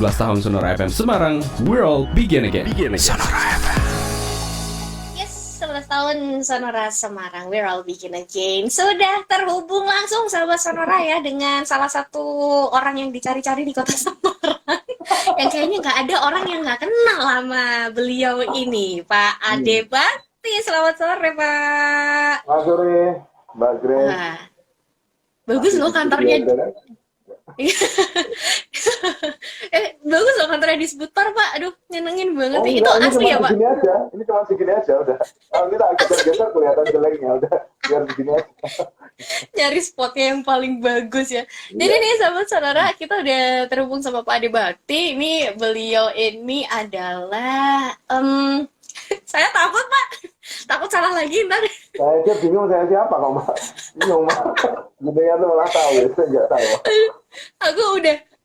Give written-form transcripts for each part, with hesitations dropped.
11 tahun Sonora FM Semarang, we're all begin again. Sonora FM. Yes, 11 tahun Sonora Semarang, we're all begin again. Sudah terhubung langsung sahabat Sonora ya dengan salah satu orang yang dicari-cari di kota Semarang. Yang kayaknya nggak ada orang yang nggak kenal sama beliau ini, Pak Ade Bakti. Selamat sore, Pak. Selamat sore, Mbak Grace. Wah, bagus loh kantornya. Bagus loh kantornya di Sebutar, Pak. Aduh, nyenengin banget. Oh, Itu enggak, asli ya, Pak? Segini aja. Ini cuma segini aja udah. Kalau kita agak geser kelihatan jeleknya udah. Biar begini aja. Nyari spotnya yang paling bagus ya. Jadi nih sahabat saudara, kita udah terhubung sama Pak Ade Bakti. Ini beliau ini adalah saya takut, Pak. Takut salah lagi ntar. Saya aja bingung saya siapa kok, Mbak. Bingung, Mbak. Gimana tuh malah tahu ya, saya nggak tahu.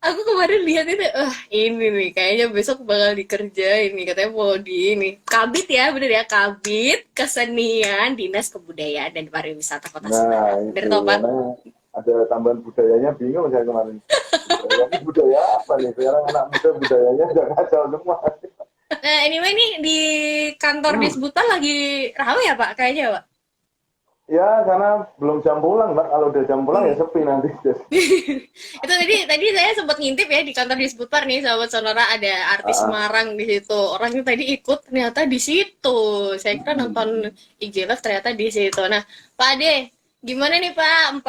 Aku kemarin lihat itu, ini nih kayaknya besok bakal dikerjain nih, katanya mau di ini Kabit ya, bener ya, Kabit Kesenian Dinas Kebudayaan dan Pariwisata Kota Semarang. Bener toh, Pak? Ada tambahan budayanya, bingung saya kemarin. Budaya apa nih? Sekarang anak muda budayanya udah kacau semua. Nah, anyway nih di kantor di Sebutan lagi ramai ya, Pak? Kayaknya, Pak. Ya, karena belum jam pulang, Mbak. Kalau udah jam pulang ya sepi nanti. Itu tadi saya sempat ngintip ya di kantor di Sebutar nih, sahabat Sonora, ada artis Semarang di situ. Orangnya tadi ikut ternyata di situ. Saya kira nonton IG Live ternyata di situ. Nah, Pak Ade, gimana nih Pak?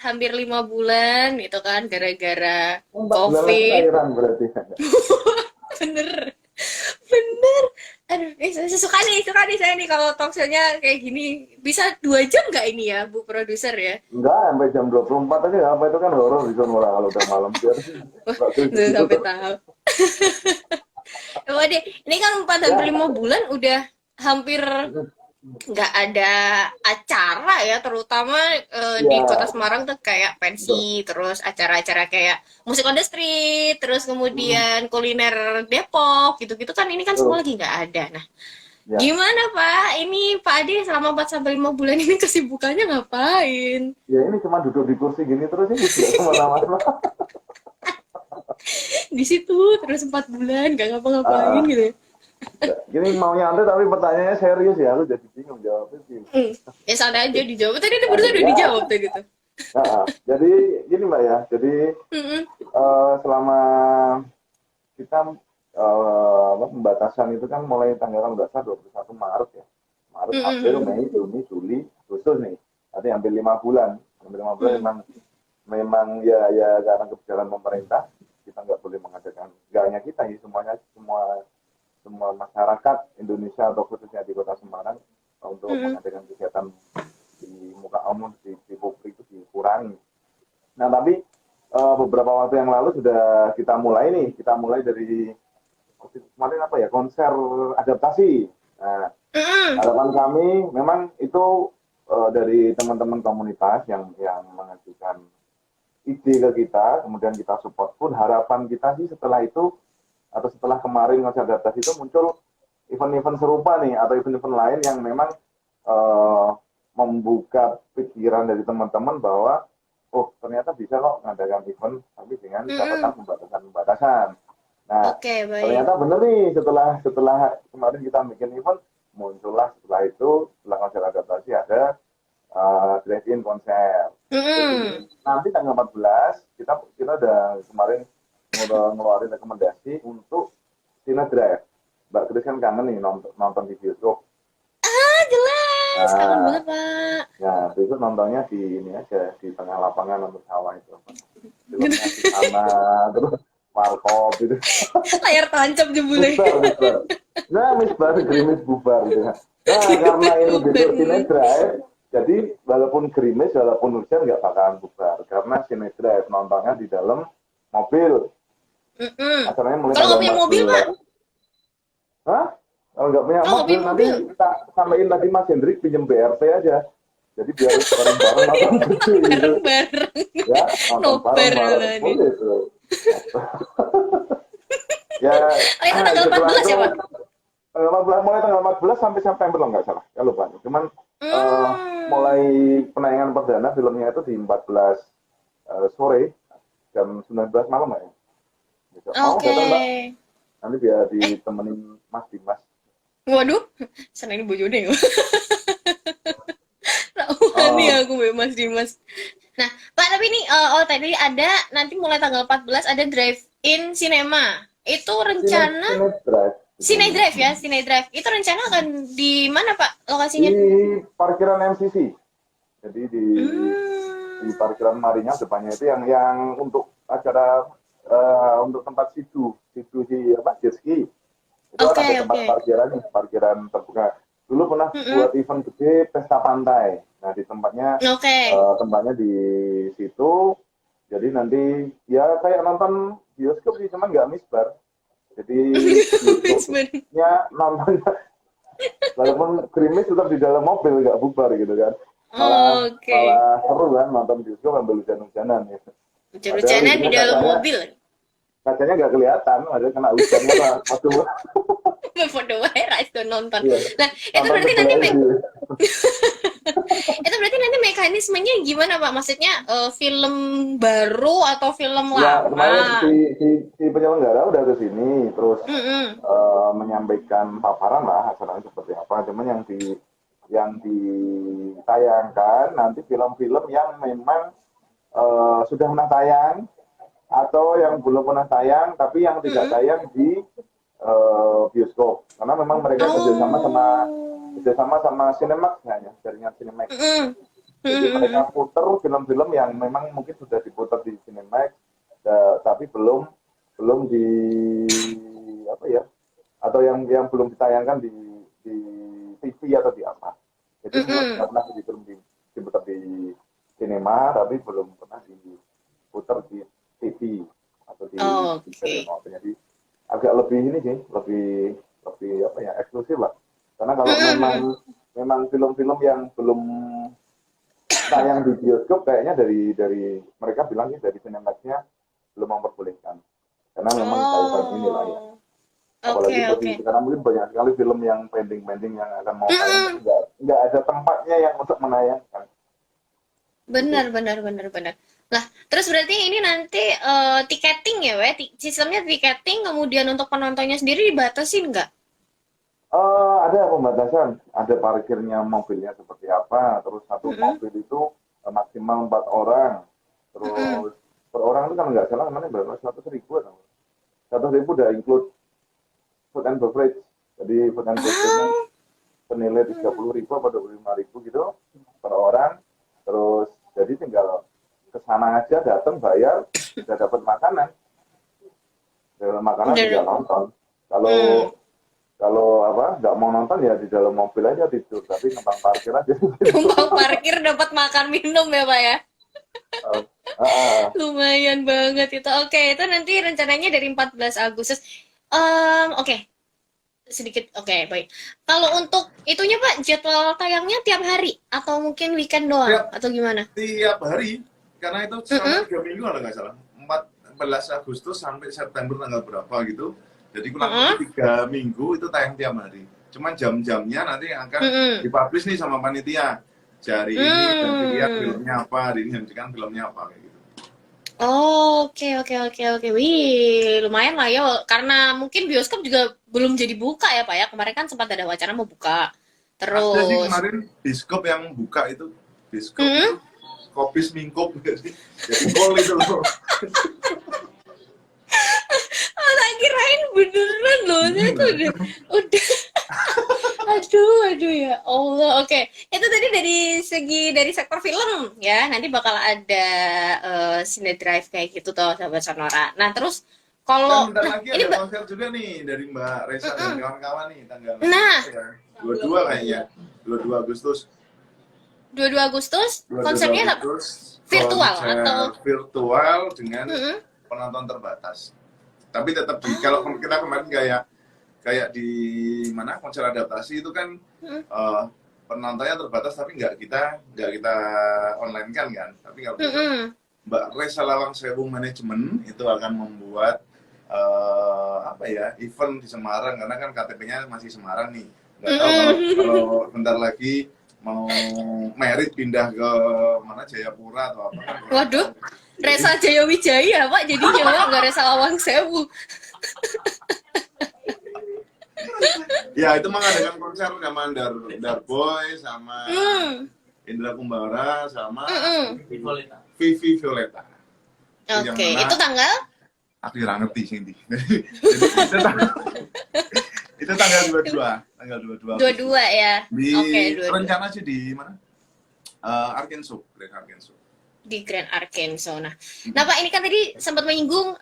Hampir 5 bulan gitu kan gara-gara COVID. Berarti. Bener. Aduh, suka nih saya nih kalau talk show-nya kayak gini. Bisa 2 jam nggak ini ya, Bu Produser ya? Enggak, sampai jam 24 aja. Apa itu kan horor di Sonora kalau udah malam. Udah sampai tahu. Pak Ade, ini kan 4 hampir 5 bulan udah hampir nggak ada acara ya, terutama di kota Semarang tuh kayak pensi, terus acara-acara kayak musik on the street, terus kemudian kuliner Depok, gitu-gitu kan ini kan semua lagi nggak ada. Nah, gimana Pak? Ini Pak Ade selama 4 sampai 5 bulan ini kesibukannya ngapain? Ya ini cuma duduk di kursi gini terus ini tidak kemana-mana. Di situ terus 4 bulan nggak ngapa-ngapain gitu ya. Gini mau nyantai tapi pertanyaannya serius ya, aku jadi bingung jawabnya sih. Ya santai aja dijawab. Tadi barusan udah dijawab tuh gitu. Nah, jadi gini Mbak ya, jadi selama kita pembatasan itu kan mulai tanggal nggak salah 21 Maret ya. Maret, April, Mei, Juni, Juli, Agustus nih. Artinya hampir 5 bulan. Hampir 5 bulan memang ya karena kebijakan pemerintah kita nggak boleh mengadakan, nggak hanya kita ya, semua masyarakat Indonesia atau khususnya di Kota Semarang untuk mengadakan kegiatan di muka umum di publik itu dikurangi. Nah tapi beberapa waktu yang lalu sudah kita mulai dari kemarin konser adaptasi. Nah, harapan kami memang itu dari teman-teman komunitas yang mengajukan ide ke kita, kemudian kita support pun. Harapan kita sih setelah itu atau setelah kemarin konser adaptasi itu muncul event-event serupa nih atau event-event lain yang memang membuka pikiran dari teman-teman bahwa ternyata bisa kok mengadakan event tapi dengan catatan pembatasan. Nah, ternyata benar nih setelah kemarin kita bikin event muncullah setelah konser adaptasi ada drive-in konser. Jadi, nanti tanggal 14 kita udah kemarin ngeluarin rekomendasi untuk Cine Drive. Mbak Kris kan kangen nih nonton di bioskop. Jelas, kangen banget Pak. Ya, besok nontonnya di ini aja, di tengah lapangan untuk sawah itu. Filmnya di sana, terus warkop gitu. Layar tancap jebule. Bubar. Nah, misbar gerimis bubar gitu. Nah, karena ini besok Cine Drive, jadi walaupun gerimis, walaupun hujan nggak bakalan bubar. Karena Cine Drive nontonnya di dalam mobil. Acaranya mulai kalau nggak punya mobil, Pak? Hah? Kalau nggak punya mobil, nanti kita sampaikan tadi Mas Hendrik pinjem BRT aja. Jadi biar bareng-bareng nonton gede gitu. Bareng-bareng. Ya, nonton bareng-bareng. Boleh tuh. Ya, itu tanggal 14 ya, Pak? Mulai tanggal 14 sampai September lah nggak salah. Ya lupa. Cuman mulai penayangan perdana filmnya itu di 14 sore jam 19 malam ya. besok. Mau datang Mbak? Oke. Nanti biar ditemenin Mas Dimas. Waduh, seneng bojone. Rawani Oh, aku be Mas Dimas. Nah, Pak, tapi ini tadi ada nanti mulai tanggal 14 ada drive-in cinema. Itu rencana Cine Drive Cine gitu. Drive ya, Cine Drive. Itu rencana akan di mana, Pak, lokasinya? Di parkiran MCC. Jadi di Hmm. parkiran Marinya depannya itu yang untuk acara untuk tempat sidu di apa jet ski itu kan Oke, ada tempat oke. parkiran terbuka. Dulu pernah Mm-mm. buat event gede pesta pantai. Nah di Oke. tempatnya di situ. Jadi nanti ya kayak nonton bioskop sih, cuman nggak misbar. Jadi Sebenarnya. bioskopnya nontonnya walaupun gerimis tetap di dalam mobil nggak bubar gitu kan. Malah Oke. malah seru kan nonton bioskop sambil hujan-hujanan gitu. Padahal Hujan-hujanan di itunya dalam mobil. kacanya nggak kelihatan, ada kena hujannya lah. Waduh, Foto wae ra iso nonton. iya. Nah, itu Nonton berarti sebelah nanti aja. itu berarti nanti mekanismenya gimana, Pak? Maksudnya film baru atau film Ya kemarin lama? si penyelenggara udah ke sini, terus Mm-mm. menyampaikan paparan lah acaranya seperti apa. Cuman yang ditayangkan nanti film-film yang memang sudah pernah tayang atau yang belum pernah tayang tapi yang tidak Mm-mm. tayang di bioskop karena memang mereka Oh. kerjasama sama Cinemax ya, jaringan Cinemax. Mm-mm. Jadi Mm-mm. mereka puter film-film yang memang mungkin sudah diputar di Cinemax tapi belum belum di apa ya atau yang belum ditayangkan di TV atau di apa. Jadi semua sudah Mm-mm. pernah diputar di sinema tapi belum pernah diputar di TV atau di serial Oke. nonton. Jadi agak lebih ini sih, lebih lebih apa ya eksklusif lah. Karena kalau memang Mm-mm. memang film-film yang belum tayang di bioskop kayaknya dari mereka bilang sih dari Cinemax-nya belum memperbolehkan. Karena memang kaitan inilah ya. Oh. Oke, Apalagi oke. posisi sekarang mungkin banyak sekali film yang pending-pending yang akan mau tayang tapi Mm-mm. nggak ada tempatnya yang untuk menayangkan gitu. Benar, benar, benar, benar. Lah, terus berarti ini nanti tiketing ya, we? Sistemnya tiketing, kemudian untuk penontonnya sendiri dibatasin nggak? Ada pembatasan, ada parkirnya mobilnya seperti apa, terus satu Mm-mm. mobil itu maksimal 4 orang, Mm-mm. terus per orang itu kan nggak salah namanya berapa 100.000 atau 100.000 udah include food and beverage, jadi food and beverage-nya Ah. senilai 30.000 atau 25.000 gitu per orang, terus jadi tinggal kesana aja datang bayar udah dapat makanan, tinggal Bener. nonton. Kalau Hmm. kalau apa nggak mau nonton ya di dalam mobil aja tidur tapi numpang parkir aja Numpang parkir dapat makan minum ya, Pak ya? uh, uh, Lumayan banget itu. Oke, itu nanti rencananya dari 14 Agustus. Oke, sedikit. Oke, baik. Kalau untuk itunya, Pak, jadwal tayangnya tiap hari atau mungkin weekend doang tiap atau gimana? tiap hari karena itu Mm-mm. selama 3 minggu kalau nggak salah 14 Agustus sampai September tanggal berapa gitu jadi kurang Mm-mm. lebih 3 minggu itu tayang tiap hari cuman jam-jamnya nanti yang akan Mm-mm. dipublish nih sama panitia hari ini dan dilihat Hmm. filmnya apa hari ini hentikan filmnya apa kayak gitu. Oke, oke, oke, oke. Wih, lumayan lah ya. Karena mungkin bioskop juga belum jadi buka ya, Pak ya. Kemarin kan sempat ada wacana mau buka. Ada sih Terus, kemarin diskop yang buka itu diskop hmm? itu kopi semingkop jadi kol itu loh. Oh, tak kirain beneran loh. Saya tuh udah, aduh ya Allah. Oke, itu tadi dari sektor film ya. Nanti bakal ada Cine Drive kayak gitu tuh, sahabat Sonora. Nah, terus Dan kalau, bentar nah lagi ini ada Mbak, konser juga nih dari Mbak Resa dan mm-mm. kawan-kawan nih tanggal Nah, apa ya? 22 kayaknya. 22 Agustus. 22 Agustus 22 konsernya Agustus virtual konser atau virtual dengan mm-mm. penonton terbatas. Tapi tetap di kalau kita kemarin kayak kayak di mana konser adaptasi itu kan Mm-mm. penontonnya terbatas tapi nggak kita online kan. Tapi kalau Mm-mm. Mbak Resa Lawang Sewu Manajemen itu akan membuat apa ya event di Semarang karena kan KTP-nya masih Semarang nih nggak tahu kalau bentar lagi mau merit pindah ke mana Jayapura atau apa kan kurang Waduh, tahu. Resa Jaya Wijaya Pak jadinya Pak, nggak Resa Lawang Sewu. Ya itu mengadakan konser sama Darboy, sama Indra Kumbara, sama Vivi Violeta. Oke, itu tanggal? Aku nggak ngerti sih ini. Itu tanggal 22. 22 ya. Oke, 22. Rencana sih di mana? Arkansas, Grand Arkansas. Di Grand Arkansas. Nah Pak ini kan tadi sempat menyinggung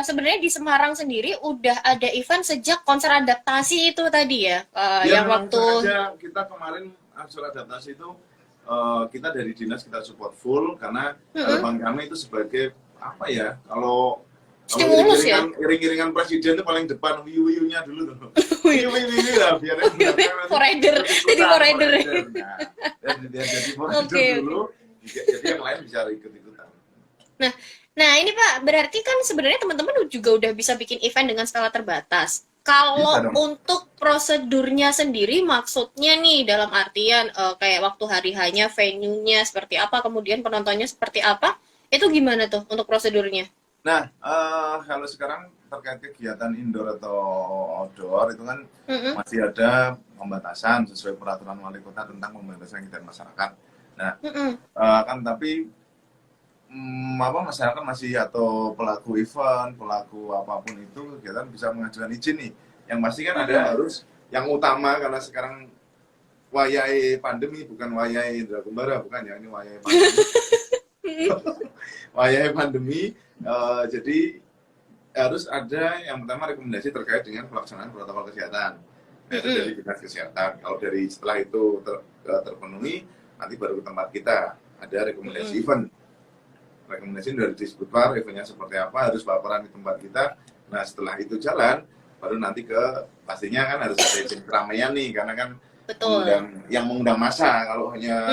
sebenarnya di Semarang sendiri udah ada event sejak konser adaptasi itu tadi ya, yang waktu kita kemarin konser adaptasi itu kita dari dinas kita support full karena harapan kami itu sebagai apa ya, kalau stimulus ya, iring-iringan presiden itu paling depan wiu-wiunya dulu tuh. Wiu-wiu lah biar forrider, jadi forrider. Jadi forrider dulu. Jadi yang lain bisa ikut-ikutan. Nah ini Pak, berarti kan sebenarnya teman-teman juga udah bisa bikin event dengan skala terbatas. Kalau untuk prosedurnya sendiri, maksudnya nih dalam artian kayak waktu hari hanya venue-nya seperti apa, kemudian penontonnya seperti apa, itu gimana tuh untuk prosedurnya? Nah, kalau sekarang terkait kegiatan indoor atau outdoor itu kan masih ada pembatasan sesuai peraturan wali kota tentang pembatasan kegiatan masyarakat. Nah, kan tapi masyarakat masih atau pelaku event, pelaku apapun itu kegiatan bisa mengajukan izin nih. Yang pasti kan ada harus yang utama karena sekarang wayai pandemi bukan wayai Indra Kumbara, bukan ya, ini wayai pandemi. Wayai pandemi, jadi harus ada yang pertama rekomendasi terkait dengan pelaksanaan protokol kesehatan. Itu dari dinas kesehatan. Kalau dari setelah itu terpenuhi, nanti baru ke tempat kita ada rekomendasi event. Rekomendasi sudah disebut Pak, eventnya seperti apa, harus laporan di tempat kita. Nah setelah itu jalan, baru nanti ke pastinya kan harus ada izin keramaian nih, karena kan yang mengundang masa. Kalau hanya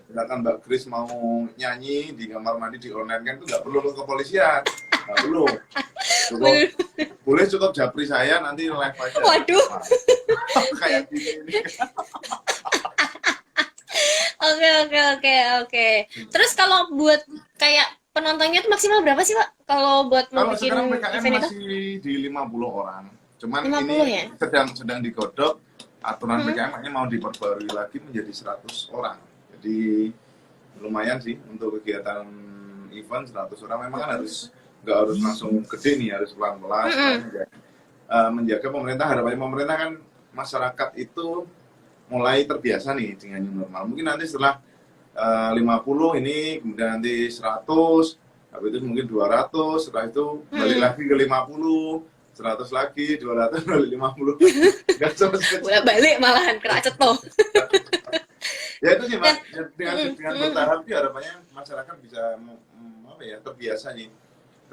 misalkan Mbak Kris mau nyanyi di kamar mandi di online kan itu nggak perlu ke kepolisian, nggak perlu. Boleh cukup japri saya nanti live aja. Waduh. Kayak gini. Oke. Terus kalau buat kayak penontonnya itu maksimal berapa sih Pak? Kalau buat mau bikin sekarang PKM event itu? masih di 50 orang. Cuman 50 ini ya? sedang digodok aturan PKM hanya mau diperbarui lagi menjadi 100 orang. Jadi lumayan sih untuk kegiatan event 100 orang. Memang kan nggak harus langsung gede nih, harus pelan-pelan. Menjaga pemerintah, harapannya pemerintah kan masyarakat itu mulai terbiasa nih dengan new normal. Mungkin nanti setelah 50 ini, kemudian nanti 100, habis itu mungkin 200, setelah itu balik lagi ke 50, 100 lagi, 200, balik 50. Nggak selesai. Balik malahan, keracet toh. Ya itu sih Mas, dengan bertahap sih harapannya masyarakat bisa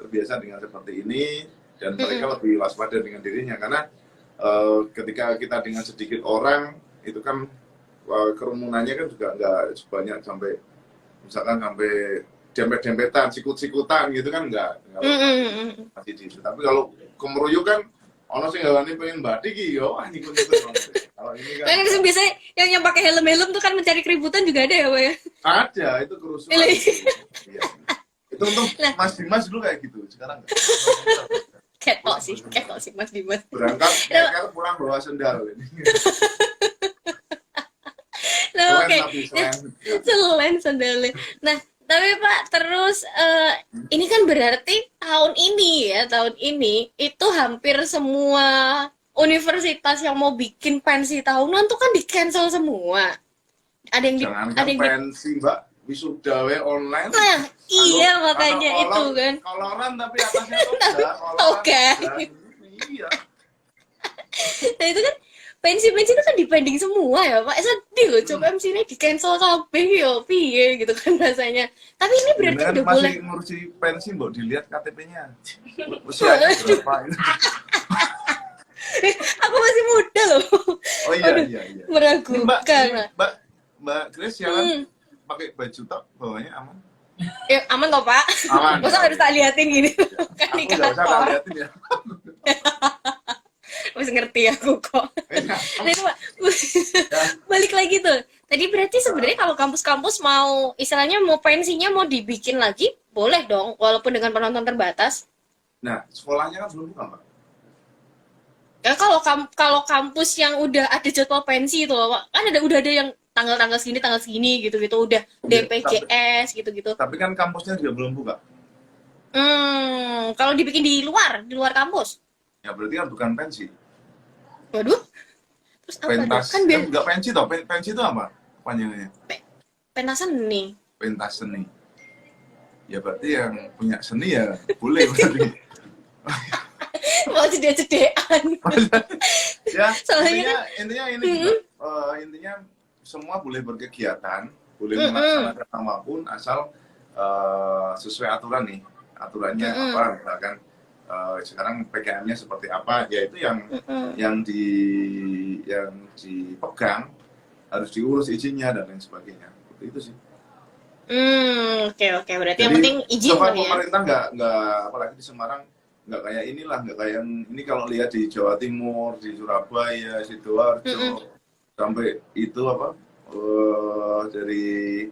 terbiasa dengan seperti ini, dan mereka lebih waspada dengan dirinya, karena ketika kita dengan sedikit orang itu kan kerumunannya kan juga nggak sebanyak sampai misalkan sampai dempet-dempetan, sikut-sikutan gitu kan nggak masih di situ. Tapi kalau kemeruyu kan ono sing gawane pengen batik iki yo nyikut-nyikut. Kalau ini kan biasanya yang pakai helm tuh kan mencari keributan juga ada ya Pak ya? Ada, itu kerusuhan. Iya. Itu untuk Mas Dimas dulu kayak gitu, sekarang enggak. Ketok sih Mas Dimas. Berangkat pulang bawa sendal ini. Nah, oke. Selain sendalnya. Nah, tapi Pak, terus ini kan berarti tahun ini itu hampir semua universitas yang mau bikin pensi tahunan tuh kan di-cancel semua. Ada yang pensi, Mbak, wisuda online. Nah, iya makanya itu kan. Koloran tapi atasnya toga. Iya. Nah, itu kan pensi itu kan dipending semua ya Pak. Sedih loh, coba MC-nya di-cancel kabeh yo piye gitu kan rasanya. Tapi ini berarti udah boleh masih ngurusi pensi, Mbok, dilihat KTP-nya. Usianya berapa itu? Aku masih muda loh. Oh iya. Meragukan. Mbak Grace jangan pakai baju tak bawahnya aman. Ya aman kok Pak. Aman. Masa harus tak liatin gini. Kan di kantor. Aku nggak usah liatin ya. Masih ngerti aku kok. Nah itu Pak, balik lagi tuh. Tadi berarti sebenarnya kalau kampus-kampus mau istilahnya mau pensinya mau dibikin lagi, boleh dong, walaupun dengan penonton terbatas. Nah, sekolahnya kan belum buka, Pak. Ya kalau kampus yang udah ada jadwal pensi itu loh, Pak. Kan udah ada yang tanggal segini gitu-gitu udah Iya, DPJS gitu-gitu. tapi kan kampusnya juga belum buka. Kalau dibikin di luar kampus. Ya berarti kan bukan pensi. Waduh. Terus apa dong? Pentas. Kan biar Enggak pensi toh. Pensi itu apa? Panjangnya. pentas seni. Pentas seni. Ya berarti yang punya seni ya boleh berarti. Mau cedek-cedekan. Ya, Soalnya intinya ini juga, intinya semua boleh berkegiatan, boleh melaksanakan apapun asal sesuai aturan nih. Aturannya apa? Misalkan sekarang PKM-nya seperti apa? Ya itu yang dipegang harus diurus izinnya dan lain sebagainya. Seperti itu sih. Oke. Berarti Jadi, yang penting izin coba kan ya. pemerintah nggak apalagi di Semarang nggak kayak inilah, nggak kayak ini kalau lihat di Jawa Timur, di Surabaya, Sidoarjo, sampai itu apa dari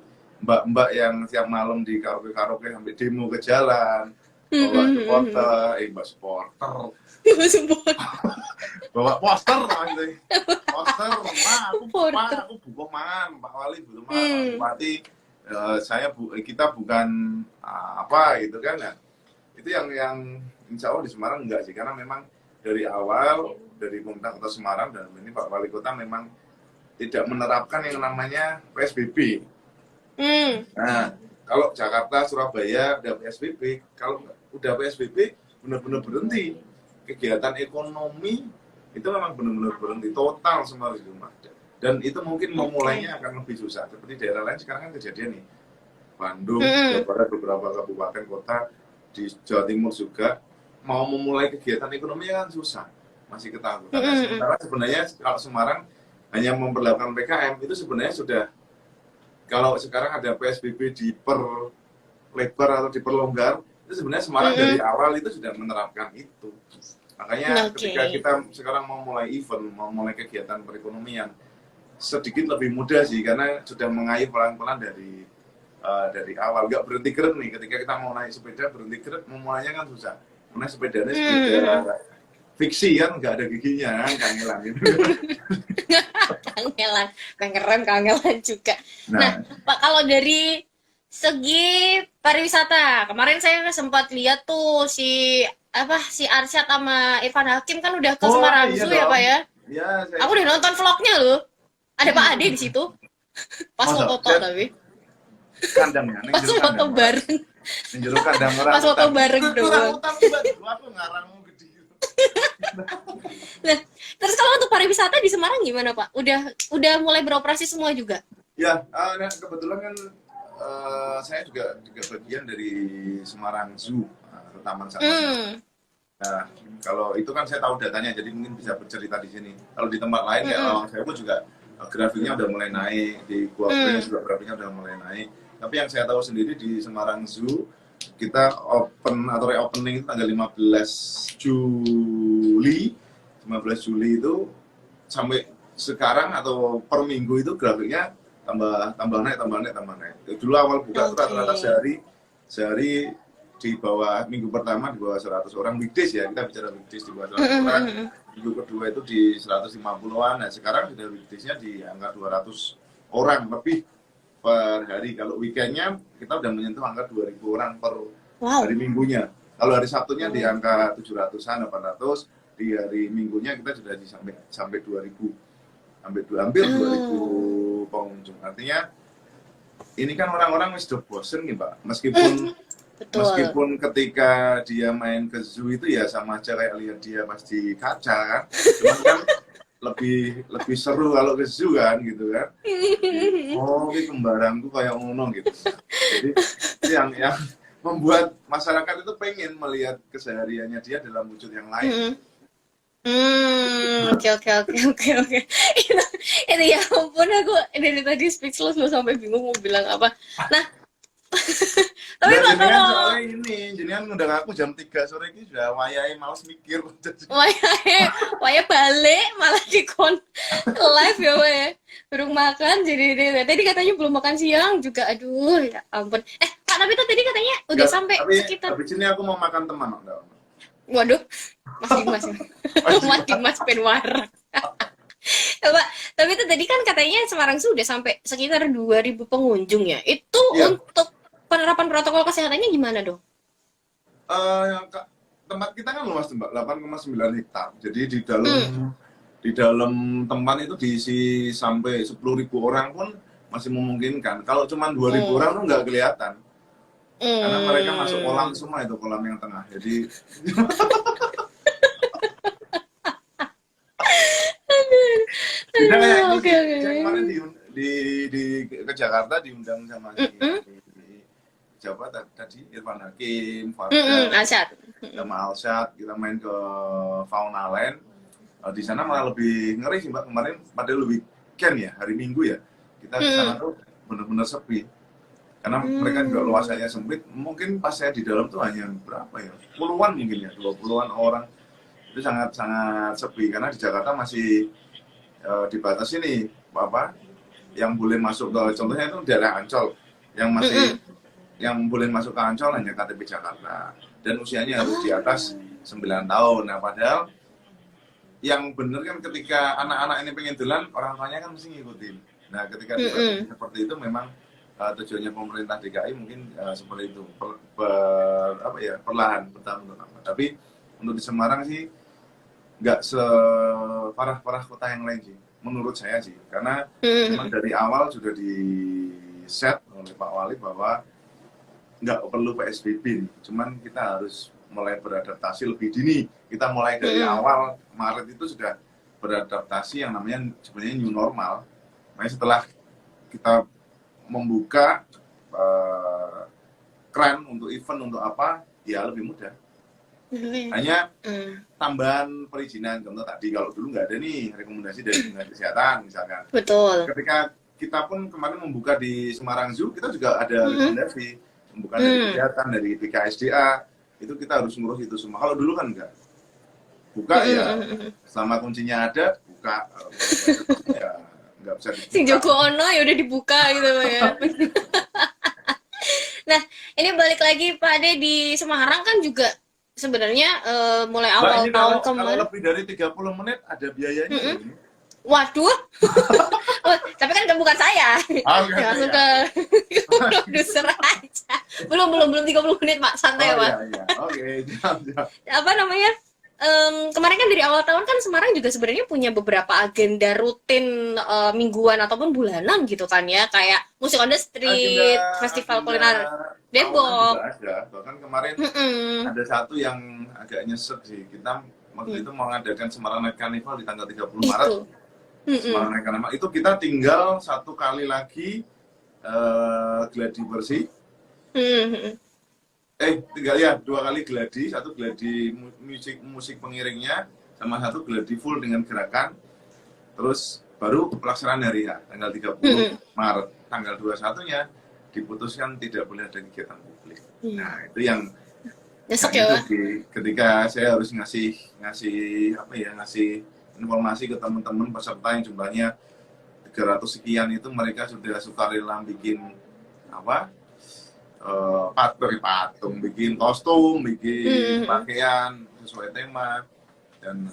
mbak-mbak yang tiap malam di karaoke sampai demo ke jalan, bawa supporter, bawa poster gitu. Poster, aku butuh mangan, Pak Wali butuh mangan, Bupati, kita bukan apa gitu kan ya. Itu yang insya Allah di Semarang enggak sih, karena memang dari awal dari pemerintah Kota Semarang dan ini Pak Wali Kota memang tidak menerapkan yang namanya PSBB. Nah, kalau Jakarta, Surabaya udah PSBB, kalau udah PSBB benar-benar berhenti kegiatan ekonomi, itu memang benar-benar berhenti total semua di rumah. Dan itu mungkin memulainya akan lebih susah. Seperti daerah lain sekarang kan kejadian nih, Bandung, Jawa Barat, beberapa kabupaten kota di Jawa Timur juga mau memulai kegiatan ekonomi kan susah, masih ketakutan. Sementara sebenarnya kalau Semarang hanya memperlakukan PKM itu sebenarnya sudah, kalau sekarang ada PSBB diperlebar atau diperlonggar, itu sebenarnya Semarang dari awal itu sudah menerapkan itu. Makanya ketika kita sekarang mau mulai event, mau mulai kegiatan perekonomian, sedikit lebih mudah sih, karena sudah mengayuh pelan-pelan dari awal, nggak berhenti keret nih. Ketika kita mau naik sepeda berhenti keret, memulainya kan susah. Karena sepedanya sepeda fiksi kan, nggak ada giginya kan, kangelan gitu. kangelan juga. Nah, Pak, kalau dari segi pariwisata, kemarin saya sempat lihat tuh si Arsyad sama Irfan Hakim kan udah ke Semarang Zoo ya, Pak ya? Iya, aku udah nonton vlognya loh. Ada Pak Ade di situ. Pas foto tapi. Kandangnya, pas foto bareng. Menjeruk kandang orang. Pas foto bareng doang. Aku ngarangmu gede gitu. Nah, terus kalau untuk pariwisata di Semarang gimana, Pak? Udah mulai beroperasi semua juga? Ya, kebetulan kan saya juga bagian dari Semarang Zoo, Taman Satwa. Nah, kalau itu kan saya tahu datanya, jadi mungkin bisa bercerita di sini. Kalau di tempat lain ya, Lawang Sewu juga grafiknya udah mulai naik, di Gua Pring juga grafiknya udah mulai naik. Tapi yang saya tahu sendiri di Semarang Zoo, kita open atau reopening tanggal 15 Juli. 15 Juli itu sampai sekarang atau per minggu itu grafiknya tambah naik. Dulu awal buka rata-rata sehari di bawah, minggu pertama di bawah 100 orang, weekdays ya, kita bicara weekdays di bawah 100 orang. Minggu kedua itu di 150-an. Nah, sekarang sudah weekdays-nya di angka 200 orang lebih per hari. Kalau weekend-nya kita udah menyentuh angka 2.000 orang per hari minggunya. Kalau hari Sabtunya di angka 700-an, 800. Di hari Minggunya kita sudah sampai 2.000. Hampir 2.000 pengunjung. Artinya ini kan orang-orang sudah bosen nih, Pak. Meskipun ketika dia main ke zoo itu ya sama aja kayak lihat dia pasti kaca kan. Cuman kan lebih seru kalau ke zoo kan gitu kan. Oh, ini kembaranku kayak ngono gitu. Jadi yang membuat masyarakat itu pengen melihat kesehariannya dia dalam wujud yang lain. Oke. Itu ya ampun, aku dari tadi speechless loh, sampai bingung mau bilang apa. Nah, tapi Pak, kalau soalnya ini jenengan ngundang aku jam 3 sore ini sudah wayahe males mikir. Waya balik malah dikon live ya, Pak. Baru makan jadi tadi katanya belum makan siang juga. Aduh, ya ampun. Pak, tapi tuh tadi katanya udah Nggak, sampai tapi sekitar. habis ini aku mau makan teman, enggak. Waduh, Mas Dimas. Mas Dimas Penwar. Pak, tapi itu tadi kan katanya Semarang sudah sampai sekitar 2.000 pengunjung ya. Itu Iya. untuk penerapan protokol kesehatannya gimana dong? Tempat kita kan luas Mbak, 8,9 hektar. Jadi di dalam tempat itu diisi sampai 10.000 orang pun masih memungkinkan. Kalau cuma 2.000 orang tuh nggak kelihatan. Karena mereka masuk kolam semua, itu kolam yang tengah. Jadi beda kayak ini. Oke. Saya kemarin ke Jakarta diundang sama siapa tadi, Irfan Hakim, Farda, Asyad. sama Alshad, kita main ke Fauna Land. Di sana malah lebih ngeri sih Mbak, kemarin pada weekend ya, hari Minggu ya, kita di sana tuh benar-benar sepi. Karena mereka juga luasannya sempit, mungkin pas saya di dalam tuh hanya berapa ya, puluhan mungkin ya, 20-an orang. Itu sangat-sangat sepi, karena di Jakarta masih dibatasi nih, apa, yang boleh masuk ke, contohnya itu daerah Ancol, yang masih yang boleh masuk ke Ancol hanya KTP Jakarta dan usianya harus di atas 9 tahun. Nah padahal yang benar kan ketika anak-anak ini pengen dolan, orang tuanya kan mesti ngikutin. Nah ketika seperti itu memang tujuannya pemerintah DKI mungkin seperti itu, perlahan bertahun-tahun. Tapi untuk di Semarang sih nggak separah-parah kota yang lain sih, menurut saya sih, karena memang dari awal sudah di set oleh Pak Wali bahwa nggak perlu PSBB, cuman kita harus mulai beradaptasi lebih dini. Kita mulai dari awal Maret itu sudah beradaptasi yang namanya sebenarnya new normal. Makanya setelah kita membuka kran untuk event untuk apa, ya lebih mudah. Hanya tambahan perizinan, contoh tadi kalau dulu nggak ada nih rekomendasi dari Dinas Kesehatan misalkan. Betul. Ketika kita pun kemarin membuka di Semarang Zoo, kita juga ada rekomendasi bukan dari kesehatan, dari BKSDA, itu kita harus ngurus itu semua. Kalau dulu kan enggak, buka ya selama kuncinya ada, buka ya nggak bisa dibuka. Sing Joko Ono ya udah dibuka gitu Pak ya. Nah ini balik lagi Pak Ade, di Semarang kan juga sebenarnya mulai Mbak, awal ini tahun kalau kemarin. lebih dari 30 menit ada biayanya. Waduh, oh, tapi kan bukan saya, Okay, langsung ke produser aja. Belum 30 menit Pak, santai Pak. Iya. Oke, siap. Apa namanya? Kemarin kan dari awal tahun kan Semarang juga sebenarnya punya beberapa agenda rutin mingguan ataupun bulanan gitu kan ya, kayak musik on the street, festival kuliner Depok. Ada. Bahkan kemarin ada satu yang agak nyesek sih. Kita waktu itu mau mengadakan Semarang Night Carnival di tanggal 30 Maret. Semarang Night Carnival itu kita tinggal satu kali lagi gladi bersih. Tinggal ya 2 kali gladi, satu gladi musik pengiringnya, sama satu gladi full dengan gerakan. Terus baru pelaksanaan hari H, tanggal 30 Maret. Tanggal 21-nya diputuskan tidak boleh ada kegiatan publik. Nah, itu yang Nyesek ya, Pak. ketika saya harus ngasih informasi ke teman-teman peserta yang jumlahnya 300 sekian itu, mereka sudah sukarela bikin patung, bikin kostum, bikin pakaian sesuai tema, dan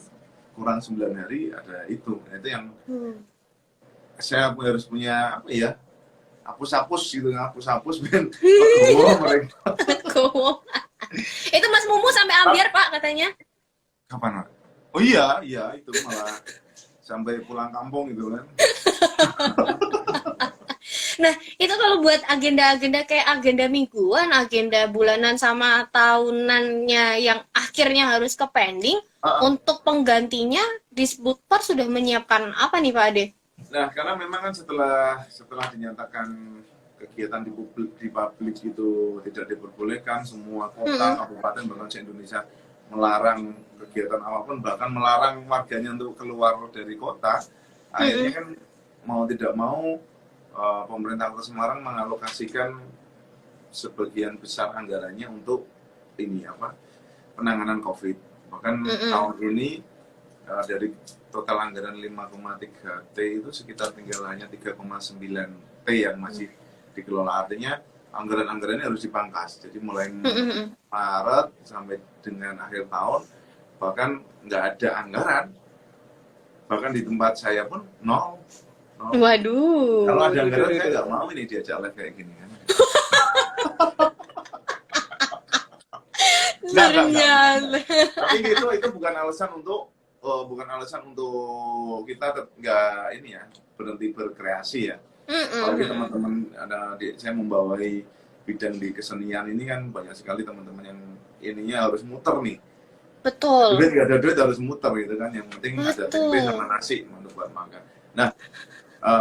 kurang 9 hari ada itu. Nah, itu yang saya harus punya hapus gitu, hapus ben mereka. Itu Mas Mumu sampai ambiar Pak katanya. Kapan Pak? Oh iya itu malah sampai pulang kampung gitu kan. Nah, itu kalau buat agenda-agenda kayak agenda mingguan, agenda bulanan sama tahunannya yang akhirnya harus ke pending, untuk penggantinya Disbudpar sudah menyiapkan apa nih Pak Ade? Nah, karena memang kan setelah dinyatakan kegiatan di publik itu tidak diperbolehkan, semua kota, kabupaten, bahkan se-Indonesia melarang kegiatan apapun, bahkan melarang warganya untuk keluar dari kota. Akhirnya kan mau tidak mau pemerintah Kota Semarang mengalokasikan sebagian besar anggarannya untuk penanganan COVID. Bahkan tahun ini dari total anggaran 5,3 T itu sekitar tinggal hanya 3,9 T yang masih dikelola. Artinya anggaran-anggarannya harus dipangkas. Jadi mulai Maret sampai dengan akhir tahun bahkan nggak ada anggaran. Bahkan di tempat saya pun nol. Waduh. Kalau ada anggaran saya nggak mau ini diajak live kayak gini kan. Ternyata. Tapi itu bukan alasan untuk kita nggak ini ya berhenti berkreasi ya. Apalagi teman-teman saya membawahi bidang di kesenian ini kan banyak sekali teman-teman yang ininya harus muter nih. Betul. Duit nggak ada duit harus muter gitu kan. Yang penting ada tempe sama nasi untuk buat makan. Nah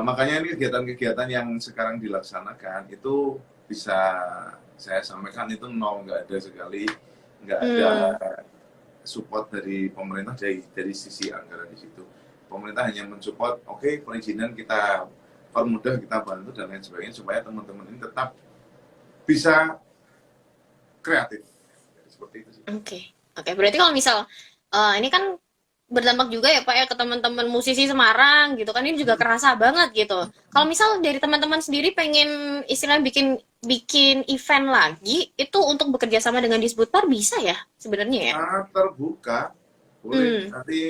makanya ini kegiatan-kegiatan yang sekarang dilaksanakan itu bisa saya sampaikan itu nol, nggak ada sekali, nggak ada support dari pemerintah dari sisi anggaran di situ. Pemerintah hanya mensupport, oke, perizinan kita permudah, kita bantu dan lain sebagainya supaya teman-teman ini tetap bisa kreatif. Seperti itu sih. Oke. Berarti kalau misal ini kan berdampak juga ya Pak ya ke teman-teman musisi Semarang gitu kan, ini juga kerasa banget gitu. Kalau misal dari teman-teman sendiri pengen istilahnya bikin event lagi, itu untuk bekerja sama dengan Disbudpar bisa ya sebenarnya ya? Terbuka, boleh. Nanti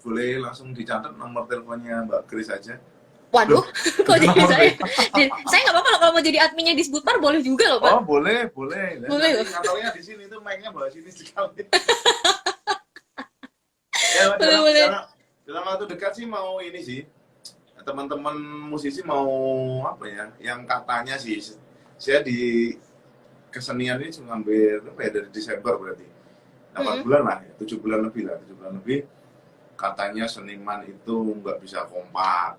boleh langsung dicatat nomor teleponnya Mbak Grace aja. Waduh, kok jadi saya? Saya nggak apa-apa kalau mau jadi adminnya Disbudpar, boleh juga loh Pak. Oh boleh. Boleh loh. Kantornya di sini tuh mic-nya bawa sini sekali. Dalam waktu dekat sih mau ini sih, teman-teman musisi mau apa ya, yang katanya sih saya di kesenian ini cuma hampir dari Desember berarti 8 bulan lah, 7 bulan lebih katanya seniman itu nggak bisa kompak,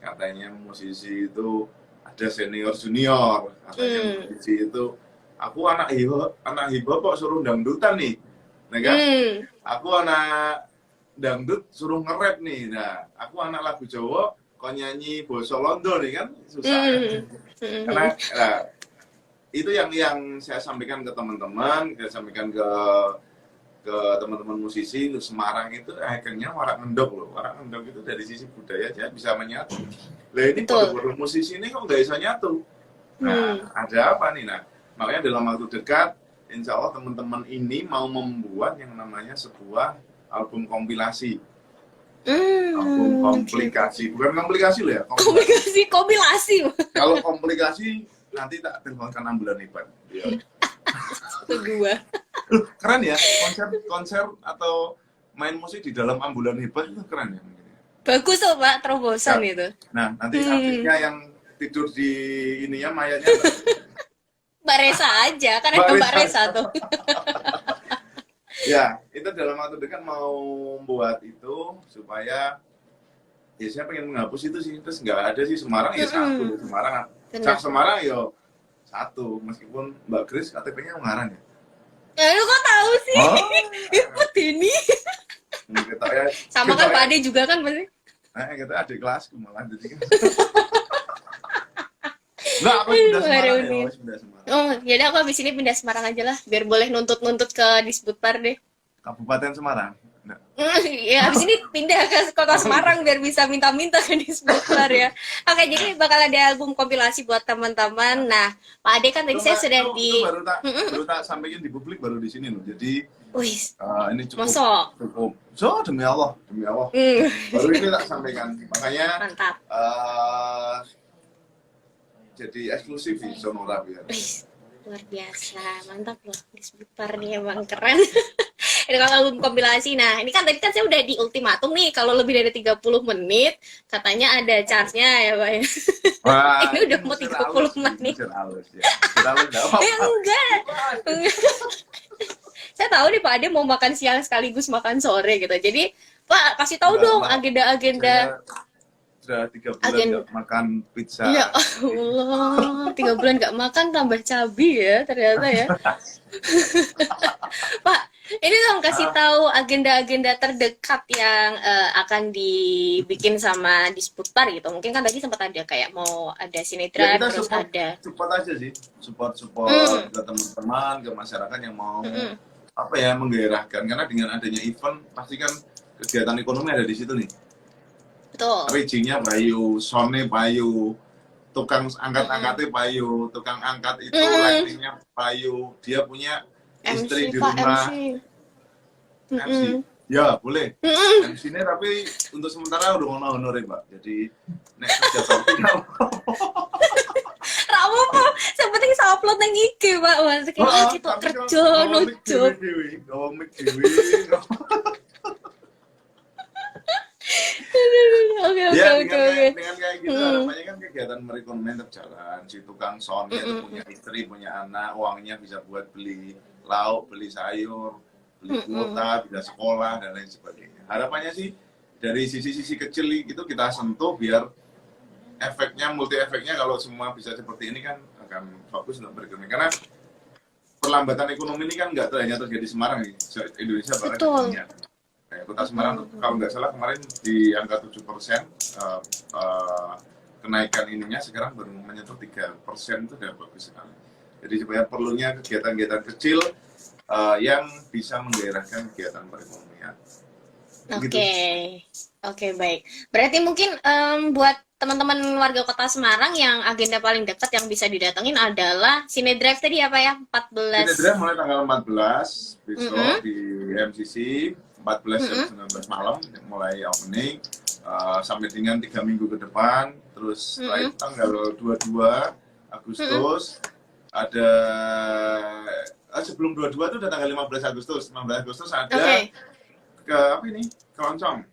katanya musisi itu ada senior junior, katanya musisi itu aku anak hip hop kok suruh dangdutan nih, nah kan? Aku anak dangdut suruh nge-rap nih. Nah, aku anak lagu Jawa kok nyanyi basa Londo nih kan susah. Karena itu yang saya sampaikan ke teman-teman, saya sampaikan ke teman-teman musisi untuk Semarang itu akhirnya warak ngendok loh. Warak ngendok itu dari sisi budaya aja bisa menyatu. Lah ini produk musisi ini kok nggak bisa nyatu. Nah, ada apa nih? Nah, makanya dalam waktu dekat insya Allah teman-teman ini mau membuat yang namanya sebuah album kompilasi. Album komplikasi. Bukan komplikasi loh ya. Kompilasi. Kalau komplikasi nanti tak teleponkan ambulan hebat. Ya. Kedua. Keren ya, konser atau main musik di dalam ambulan hebat itu keren ya. Bagus tuh Pak, terobosan itu. Nah, nanti artinya yang tidur di ininya mayatnya Mbak Resa aja, kan ada Mbak Resa tuh. Ya, itu dalam waktu dekat mau buat itu supaya ya saya pengen menghapus itu sih, terus nggak ada sih Semarang ya satu, Semarang ya satu, meskipun Mbak Grace KTP-nya Ungaran ya. Lu kok tahu sih? Ikut ini. Sama kan Pak Ade juga kan pasti. Kita adik kelasku malah jadi kan. Enggak, aku pindah Semarang. Oh, yaudah aku habis ini pindah Semarang aja lah, biar boleh nuntut-nuntut ke Disbudpar deh. Kabupaten Semarang. Nah. Ya, habis ini pindah ke kota Semarang biar bisa minta-minta ke Disbudpar ya. Oke, jadi bakal ada album kompilasi buat teman-teman. Nah, Pak Ade kan tadi saya sudah baru tak sampaikan di publik baru di sini loh. Jadi ini cukup. So, demi Allah. Baru ini tak sampaikan. Makanya mantap. Jadi eksklusif di Sonora biar. Luar biasa, mantap loh. Disbudpar nih emang keren. Ini kalau album kompilasi. Nah, ini kan tadi kan saya udah di ultimatum nih, kalau lebih dari 30 menit katanya ada charge-nya ya, Pak. Wah, ini udah mau 30 menit. Enggak. Saya tahu nih Pak Ade mau makan siang sekaligus makan sore gitu. Jadi, Pak, kasih tahu dong agenda-agenda. Sudah 3 bulan nggak makan pizza. Ya Allah, 3 bulan nggak makan tambah cabi ya ternyata ya. Pak, ini dong kasih tahu agenda-agenda terdekat yang akan dibikin sama Disbudpar gitu. Mungkin kan tadi sempat ada kayak mau ada sinetron, ya, terus support aja sih, support ke teman-teman, ke masyarakat yang mau apa ya menggairahkan, karena dengan adanya event pasti kan kegiatan ekonomi ada di situ nih. Betul. Bridging-nya Bayu, Sone Bayu, tukang angkat-angkatnya payu, tukang angkat itu lightingnya payu, dia punya istri MC, di Pak, rumah. MC. MC. Ya, boleh. MC-nya tapi untuk sementara udah ngono honore, Mbak. Jadi nek kerja tapi Ra apa, sing penting iso upload nang IG, Pak. Wah, kita kerja nojo. Ngomong mic dewe. Oke. Dengan kayak gitu harapannya kan kegiatan perekonomian terjalan. Si tukang son itu punya istri, punya anak, uangnya bisa buat beli lauk, beli sayur, beli kuota, bisa sekolah dan lain sebagainya. Harapannya sih dari sisi-sisi kecil itu kita sentuh biar efeknya, multi efeknya kalau semua bisa seperti ini kan akan fokus untuk berekonomi. Karena perlambatan ekonomi ini kan nggak hanya terjadi di Semarang, Indonesia bahkan dunia. Kayak Kota Semarang kalau nggak salah kemarin di angka 7% kenaikan ininya, sekarang baru menyentuh 3%, itu udah bagus sekali. Jadi sebenarnya perlunya kegiatan-kegiatan kecil yang bisa menggairahkan kegiatan perekonomian. Oke, baik. Berarti mungkin buat teman-teman warga Kota Semarang yang agenda paling dekat yang bisa didatengin adalah Cinedrive tadi apa ya? 14. Cinedrive mulai tanggal 14 besok di MCC, 14 jam 19 malam mulai opening sampai dengan 3 minggu ke depan. Terus setelah itu tanggal 22 Agustus ada sebelum 22 itu udah tanggal 15 Agustus. 15 Agustus ada ke apa ini? Keroncong.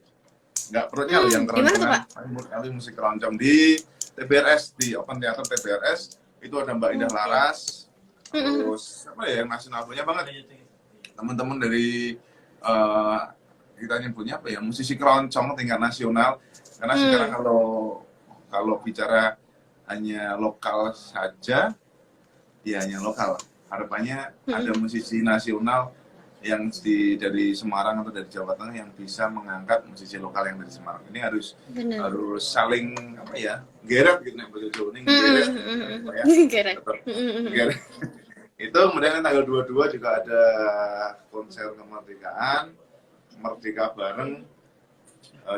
Nggak perutnya loh yang keroncongan. Kali musik keroncong di TBRS, di Open Theater TBRS. Itu ada Mbak Indah Laras. Terus apa ya yang nasional punya banget. Teman-teman dari kita nyebutnya apa ya, musisi keroncong tingkat nasional. Karena sekarang kalau bicara hanya lokal saja, ya hanya lokal. Harapannya ada musisi nasional yang dari Semarang atau dari Jawa Tengah yang bisa mengangkat musisi lokal yang dari Semarang. Ini harus saling apa ya, geret gitu nih bahasa Jawa ini, geret. Itu kemudian tanggal 22 juga ada konser kemerdekaan, Merdeka Bareng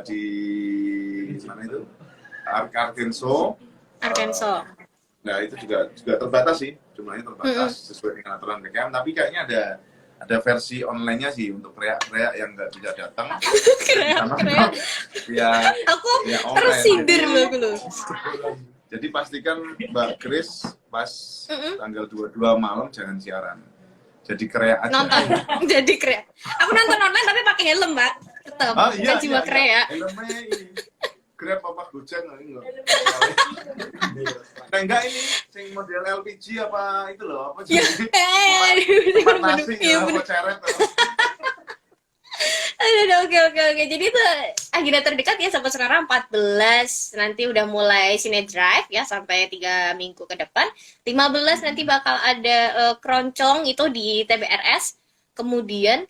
di mana itu? Arkansas. Nah itu juga terbatas sih, jumlahnya terbatas sesuai dengan aturan PKM. Tapi kayaknya ada versi online-nya sih untuk kreak-kreak yang nggak bisa datang. Kreak. Ya, aku tersindir loh. Jadi pastikan Mbak Grace pas tanggal 22 malam jangan siaran. Jadi kreak aja. Nonton. Jadi kreak. Aku nonton online tapi pakai helm, Mbak. Tetap. Bukan cuma kreak. Helmnya ini. Grab apa Gojek enggak? Nah, enggak ini sing model LPG apa itu loh, apa sih? Tempat nasi apa ceret. Oke. Jadi itu agenda terdekat ya sampai sekarang 14. Nanti udah mulai Cinedrive ya sampai 3 minggu ke depan. 15 nanti bakal ada keroncong itu di TBRS. Kemudian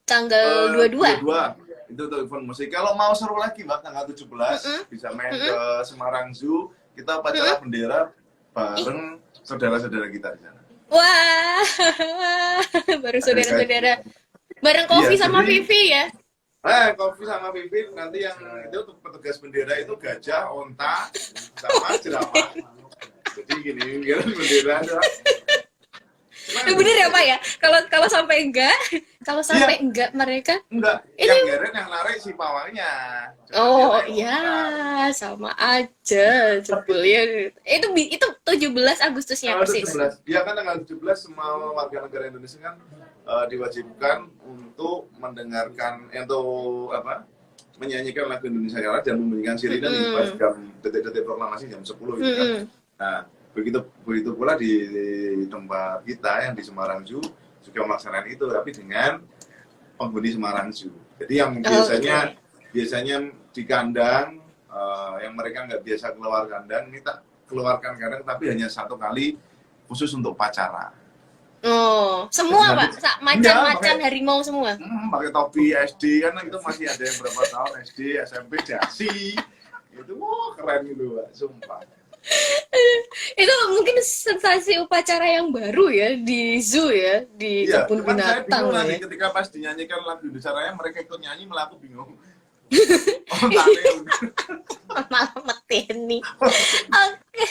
tanggal 22. Itu untuk event musik. Kalau mau seru lagi Mbak tanggal 17 bisa main ke Semarang Zoo. Kita upacara bendera bareng saudara-saudara kita di sana. Wah. Bareng saudara-saudara. Bareng Kofi sama Vivi ya. Kofi sama Vivi nanti yang itu untuk petugas bendera itu gajah, onta, sama jerapah. Jadi gini, bendera adalah bener ya Pak ya? Kalau sampai enggak mereka enggak. Yang geret yang narik si pawangnya. Iya, sama aja sebelnya. Itu 17 Agustusnya persis. 17. Dia kan tanggal 17 semua warga negara Indonesia kan diwajibkan untuk mendengarkan menyanyikan lagu Indonesia Raya dan membunyikan sirine di pas jam detik-detik proklamasi jam 10 gitu kan. Nah, begitu pula di tempat kita yang di Semarang Zoo juga melaksanakan itu tapi dengan penghuni Semarang Zoo. Jadi yang biasanya di kandang yang mereka nggak biasa keluar kandang, ini tak keluarkan kandang tapi hanya 1 kali khusus untuk upacara. Semua Pak, macan harimau semua. Pakai topi SD kan itu masih ada yang berapa tahun SD, SMP, dasi. Itu keren gitu Pak, sumpah. Itu mungkin sensasi upacara yang baru ya di zoo ya, di kebun binatang ya. Nanti ketika pas dinyanyikan lagu Indonesia Raya mereka ikut nyanyi malah aku bingung. Malah meteni. Oke,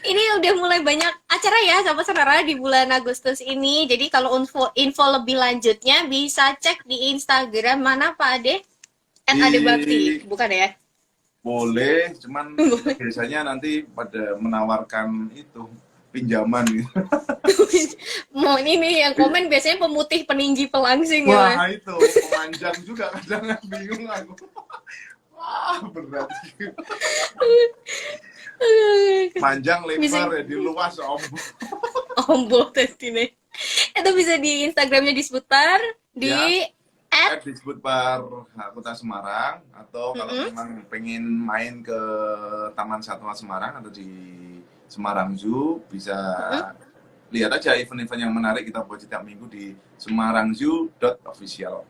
ini udah mulai banyak acara ya saudara di bulan Agustus ini. Jadi kalau info lebih lanjutnya bisa cek di Instagram mana Pak Ade? @Ade Bakti, bukan ya? Boleh, cuman biasanya nanti pada menawarkan itu pinjaman gitu. Mau ini nih yang komen biasanya pemutih, peninggi, pelangsing ya. Wah itu pemanjang juga kadang bingung aku. Wah berat. Panjang lebar ya di luas Ombo tadi nih. Itu bisa di Instagramnya Disputar di disebut Bar Kota Semarang, atau kalau memang pengen main ke Taman Satwa Semarang atau di Semarang Zoo bisa lihat aja event-event yang menarik kita buat setiap minggu di semarangzoo.official.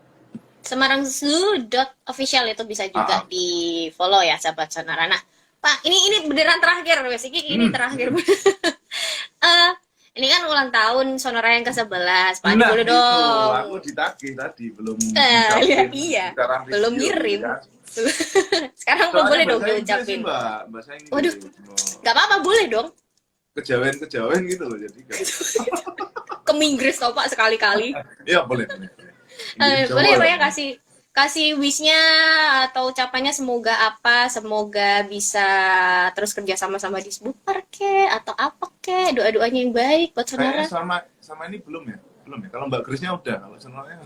semarangzoo.official itu bisa juga di follow ya sahabat Sonora. Nah Pak, ini beneran terakhir wes ini terakhir. Ini kan ulang tahun Sonora yang ke-11. Pak Ade boleh dong. Aku ditagih tadi belum iya. Belum ngirim. Sekarang belum boleh dong diucapin. Bahasa Inggris. Waduh. Enggak apa-apa, boleh dong. Kejawen gitu loh jadi. Ke Inggris toh Pak sekali-kali. Iya, boleh. Boleh ya Pak ya kasih wish-nya atau ucapannya semoga apa, semoga bisa terus kerja sama-sama di Disputar atau apa doa-doanya yang baik buat Sonora. Sama ini belum ya? Kalau Mbak Krisnya udah, kalau Sonoranya.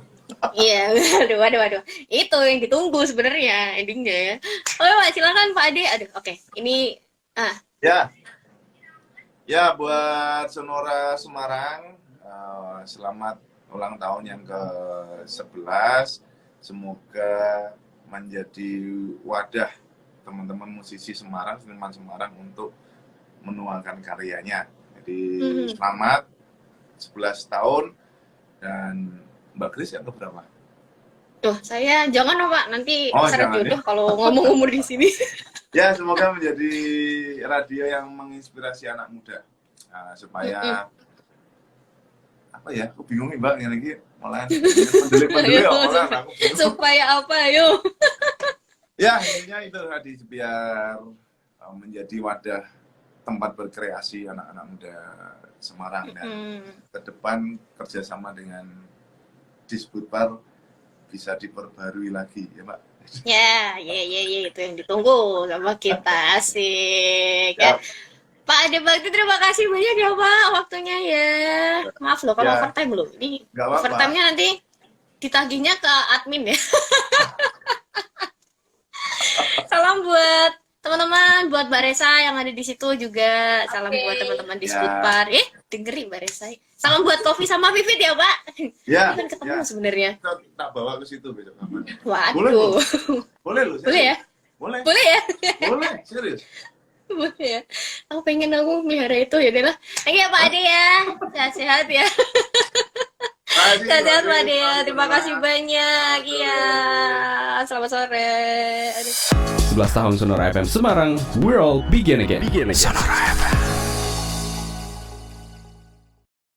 Iya, waduh. Itu yang ditunggu sebenarnya endingnya ya. Oke Pak, silakan Pak Ade. Aduh, oke. Ini Ya, buat Sonora Semarang, selamat ulang tahun yang ke-11. Semoga menjadi wadah teman-teman musisi Semarang, seniman Semarang untuk menuangkan karyanya. Jadi selamat 11 tahun. Dan Mbak Kris yang keberapa? Tuh, saya jangan Pak, nanti seret jodoh kalau ngomong umur di sini. Ya, semoga menjadi radio yang menginspirasi anak muda. Supaya apa ya? Aku bingung nih Mbak, yang lagi malah mendelik orang. Supaya apa, yuk? Ya, intinya itu tadi biar menjadi wadah tempat berkreasi anak-anak muda Semarang dan ke depan kerjasama dengan Disputar bisa diperbarui lagi ya Pak. Ya, itu yang ditunggu sama kita, asik. Ya. Pak Ade Bakti, terima kasih banyak ya Pak waktunya ya. Maaf loh kalau overtime loh. Ini overtime-nya nanti ditagihnya ke admin ya. Salam buat teman-teman, buat Mbak Resa yang ada di situ juga. Salam buat teman-teman di Disputar. Dengerin Mbak Resa. Salam buat Kofi sama Vivit ya Pak. Ya. Kan ketemu sebenarnya. Tak bawa ke situ besok. Waduh. Boleh loh. Boleh ya? Boleh ya? Boleh, serius. Boleh ya? Aku pengen melihara itu ya deh lah. Thank you Pak Ade ya. Sehat-sehat ya. Sehat-sehat Pak Ade ya. Terima kasih banyak. Iya. Selamat sore. 11 tahun Sonora FM Semarang, we're all begin again. Sonora